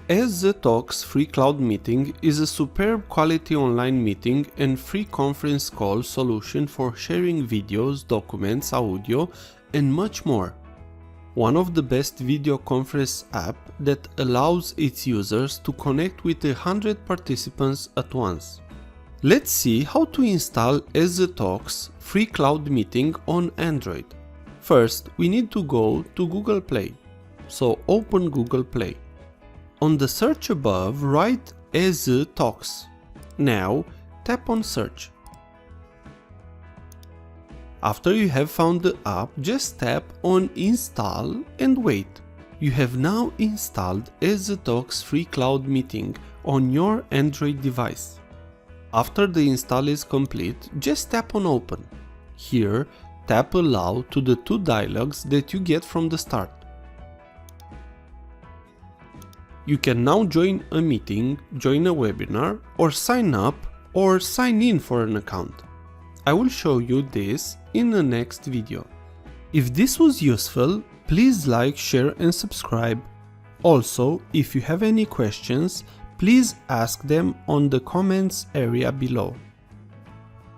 Eztalks free cloud meeting is a superb quality online meeting and free conference call solution for sharing videos, documents, audio, and much more. One of the best video conference app that allows its users to connect with 100 participants at once. Let's see how to install Eztalks free cloud meeting on Android. First, we need to go to Google Play. So open Google Play. On the search above, write Eztalks. Now tap on search. After you have found the app, just tap on install and wait. You have now installed Eztalks free cloud meeting on your Android device. After the install is complete, just tap on open. Here, tap allow to the two dialogues that you get from the start. You can now join a meeting, join a webinar, or sign up or sign in for an account. I will show you this in the next video. If this was useful, please like, share and subscribe. Also, if you have any questions, please ask them on the comments area below.